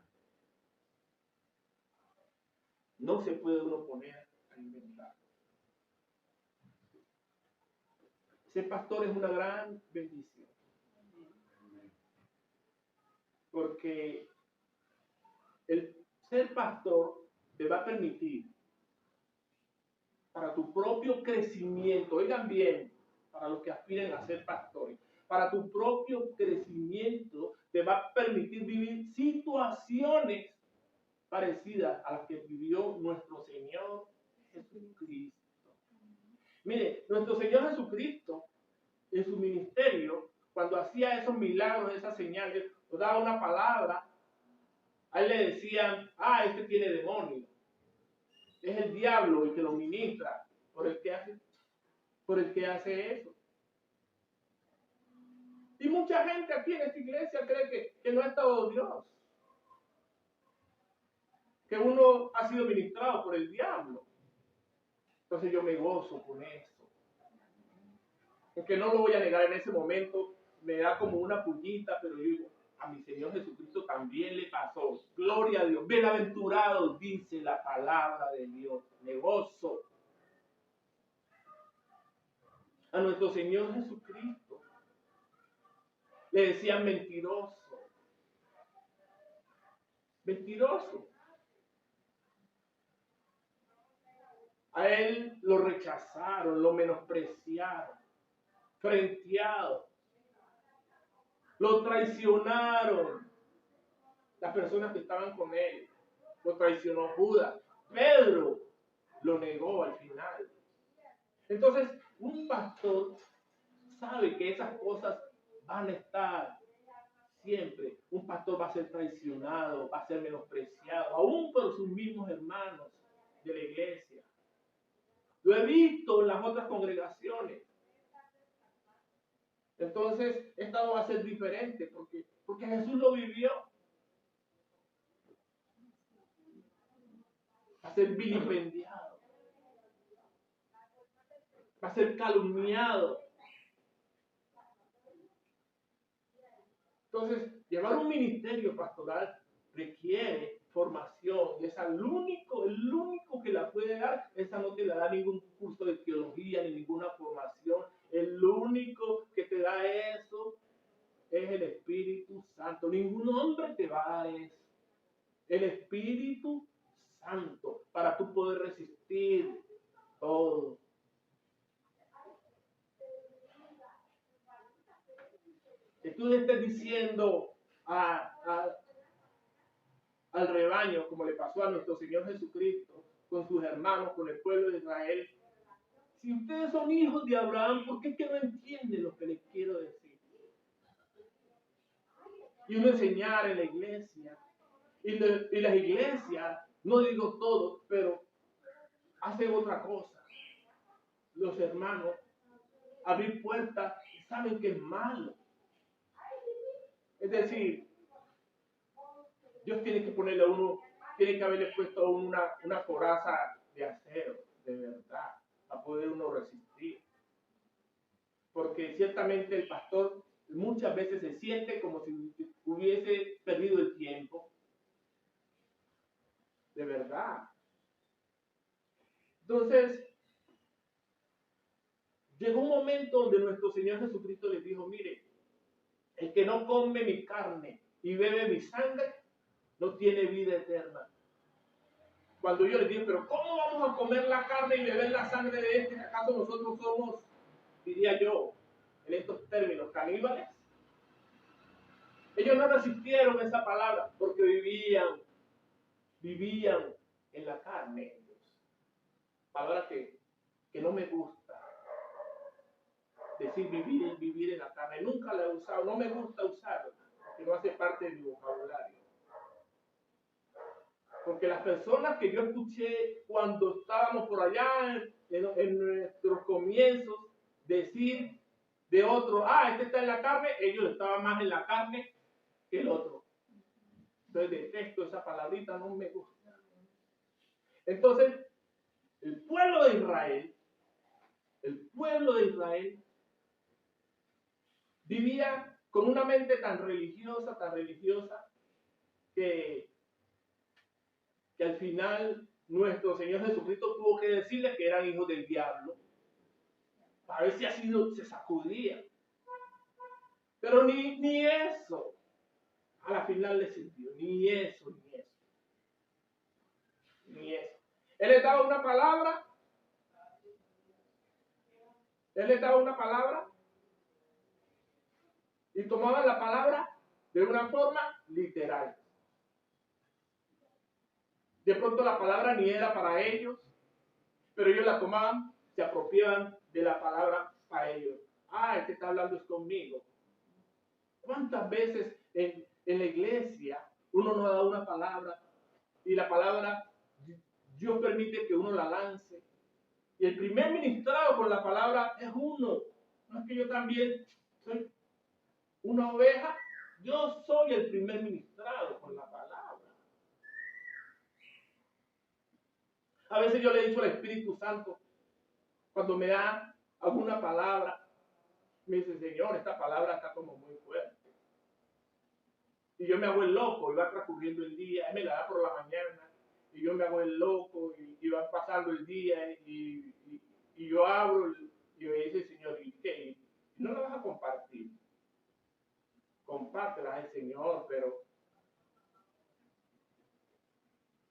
No se puede uno poner a inventar. Ser pastor es una gran bendición. Porque el ser pastor te va a permitir para tu propio crecimiento, oigan bien, para los que aspiren a ser pastores, para tu propio crecimiento te va a permitir vivir situaciones parecidas a las que vivió nuestro Señor Jesucristo. Mire, nuestro Señor Jesucristo en su ministerio, cuando hacía esos milagros, esas señales, nos daba una palabra, a él le decían, este tiene demonio. Es el diablo el que lo ministra, por el que hace eso. Y mucha gente aquí en esta iglesia cree que no ha estado Dios. Que uno ha sido ministrado por el diablo. Entonces yo me gozo con eso. Porque no lo voy a negar, en ese momento me da como una pullita, pero yo digo, a mi Señor Jesucristo también le pasó. Gloria a Dios. Bienaventurado dice la palabra de Dios. Me gozo. A nuestro Señor Jesucristo le decían mentiroso. Mentiroso. A él lo rechazaron, lo menospreciaron, frenteado, lo traicionaron las personas que estaban con él, lo traicionó Judas, Pedro lo negó al final. Entonces, un pastor sabe que esas cosas van a estar siempre. Un pastor va a ser traicionado, va a ser menospreciado, aún por sus mismos hermanos de la iglesia. Lo he visto en las otras congregaciones. Entonces, esta va a ser diferente porque Jesús lo vivió. Va a ser vilipendiado. Va a ser calumniado. Entonces, llevar un ministerio pastoral requiere formación. Y es el único que la puede dar. Esa no te la da ningún curso de teología ni ninguna formación. El único que te da eso es el Espíritu Santo. Ningún hombre te va a dar eso. El Espíritu Santo para tú poder resistir todo. Que tú le estés diciendo al rebaño, como le pasó a nuestro Señor Jesucristo, con sus hermanos, con el pueblo de Israel. Si ustedes son hijos de Abraham, ¿por qué es que no entienden lo que les quiero decir? Y uno enseñar en la iglesia. Y las iglesias, no digo todo, pero hacen otra cosa. Los hermanos abrir puertas y saben que es malo. Es decir, Dios tiene que ponerle a uno, tiene que haberle puesto a uno una coraza de acero, de verdad, para poder uno resistir. Porque ciertamente el pastor muchas veces se siente como si hubiese perdido el tiempo. De verdad. Entonces, llegó un momento donde nuestro Señor Jesucristo les dijo, mire, el que no come mi carne y bebe mi sangre, no tiene vida eterna. Cuando yo les dije, pero ¿cómo vamos a comer la carne y beber la sangre de este? ¿Acaso nosotros somos, diría yo, en estos términos, caníbales? Ellos no resistieron esa palabra porque vivían en la carne. Palabra que no me gusta. Decir vivir en la carne. Nunca la he usado, no me gusta usarla, porque no hace parte de mi vocabulario. Porque las personas que yo escuché cuando estábamos por allá en nuestros comienzos, decir de otro, este está en la carne, ellos estaban más en la carne que el otro. Entonces detesto esa palabrita, no me gusta. Entonces, el pueblo de Israel vivía con una mente tan religiosa, que al final nuestro Señor Jesucristo tuvo que decirle que eran hijos del diablo. A ver si así se sacudía. Pero ni eso a la final le sirvió. Ni eso. Él les daba una palabra. Y tomaban la palabra de una forma literal. De pronto la palabra ni era para ellos, pero ellos la tomaban, se apropiaban de la palabra para ellos. Este está hablando es conmigo. ¿Cuántas veces en la iglesia uno no da una palabra y la palabra Dios permite que uno la lance? Y el primer ministrado con la palabra es uno. No es que yo también soy una oveja, yo soy el primer ministrado con la palabra. A veces yo le he dicho al Espíritu Santo, cuando me da alguna palabra, me dice, Señor, esta palabra está como muy fuerte. Y yo me hago el loco, y va transcurriendo el día, él me la da por la mañana, y yo me hago el loco, y va pasando el día, y yo abro, y me dice, Señor, ¿y qué? ¿No la vas a compartir? Compártela al Señor, pero...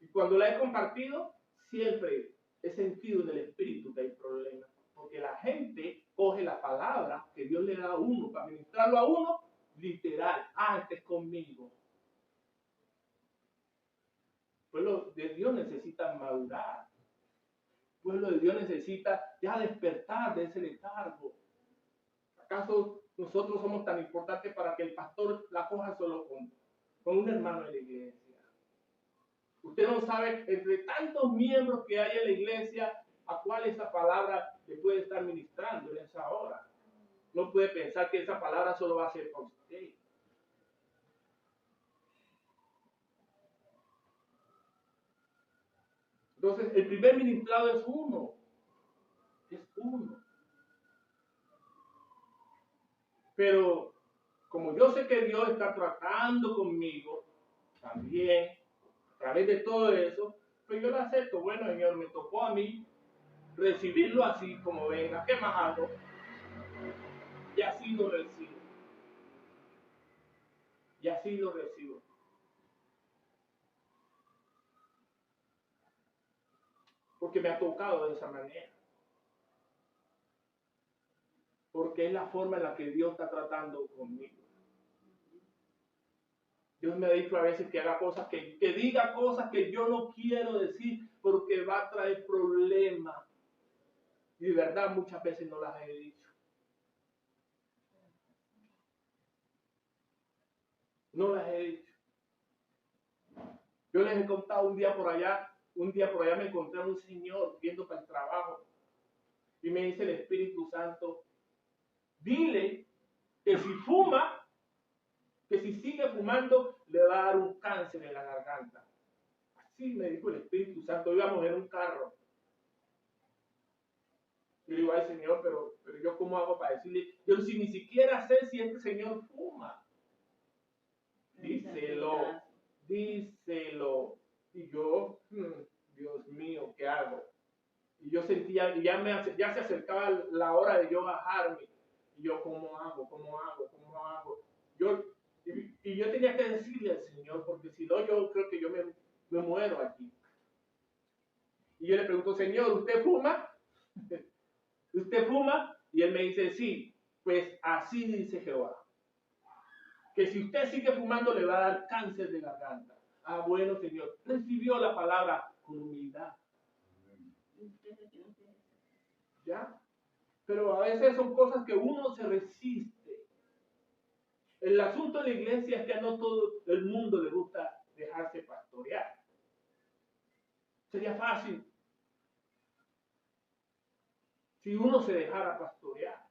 Y cuando la he compartido, siempre he sentido en el Espíritu que hay problemas. Porque la gente coge la palabra que Dios le da a uno para ministrarlo a uno, literal. Este es conmigo. El pueblo de Dios necesita madurar. El pueblo de Dios necesita ya despertar de ese letargo. ¿Acaso nosotros somos tan importantes para que el pastor la coja solo con un hermano de la iglesia? Usted no sabe, entre tantos miembros que hay en la iglesia, a cuál esa palabra le puede estar ministrando en esa hora. No puede pensar que esa palabra solo va a ser para usted. Entonces, el primer ministrado es uno. Pero, como yo sé que Dios está tratando conmigo, también, a través de todo eso, pues yo lo acepto. Bueno, Señor, me tocó a mí recibirlo así como venga. ¿Qué más hago? Y así lo recibo. Porque me ha tocado de esa manera. Porque es la forma en la que Dios está tratando conmigo. Dios me ha dicho a veces que haga cosas, que diga cosas que yo no quiero decir porque va a traer problemas. Y de verdad muchas veces no las he dicho. No las he dicho. Yo les he contado un día por allá me encontré a un señor viendo para el trabajo. Y me dice el Espíritu Santo, dile que si fuma, que si sigue fumando, le va a dar un cáncer en la garganta. Así me dijo el Espíritu Santo, íbamos en un carro. Yo digo, ay Señor, pero yo cómo hago para decirle, yo si ni siquiera sé si este señor fuma. Díselo. Y yo, Dios mío, ¿qué hago? Y yo sentía, ya se acercaba la hora de yo bajarme. Y yo, ¿cómo hago? Y yo tenía que decirle al Señor, porque si no, yo creo que yo me muero aquí. Y yo le pregunto, Señor, ¿usted fuma? ¿Usted fuma? Y él me dice, sí, pues así dice Jehová. Que si usted sigue fumando le va a dar cáncer de garganta. Bueno, Señor, recibió la palabra con humildad. ¿Ya? Pero a veces son cosas que uno se resiste. El asunto de la iglesia es que a no todo el mundo le gusta dejarse pastorear. Sería fácil si uno se dejara pastorear.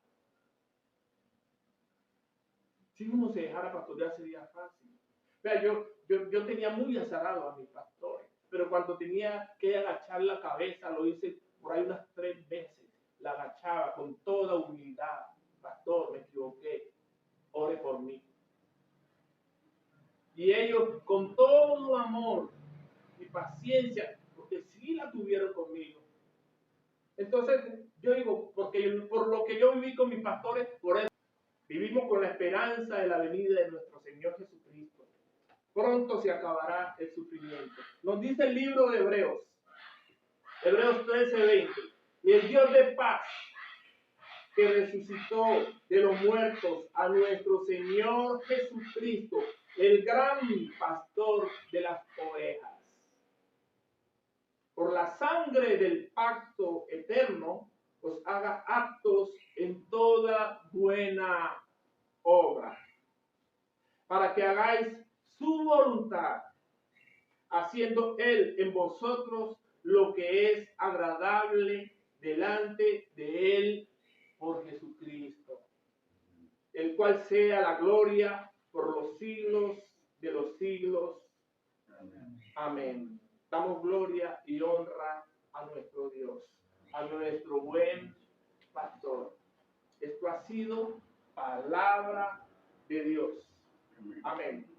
Si uno se dejara pastorear sería fácil. Vea, yo tenía muy azarado a mis pastores, pero cuando tenía que agachar la cabeza, lo hice por ahí unas 3 veces. La agachaba con toda humildad. Pastor, me equivoqué, ore por mí. Y ellos, con todo amor y paciencia, porque sí la tuvieron conmigo. Entonces, yo digo, por lo que yo viví con mis pastores, por eso vivimos con la esperanza de la venida de nuestro Señor Jesucristo. Pronto se acabará el sufrimiento. Nos dice el libro de Hebreos, Hebreos 13:20. Y el Dios de paz, que resucitó de los muertos a nuestro Señor Jesucristo, el gran pastor de las ovejas, por la sangre del pacto eterno, os haga aptos en toda buena obra, para que hagáis su voluntad, haciendo Él en vosotros lo que es agradable delante de Él por Jesucristo, el cual sea la gloria por los siglos de los siglos. Amén. Damos gloria y honra a nuestro Dios, a nuestro buen pastor. Esto ha sido palabra de Dios. Amén.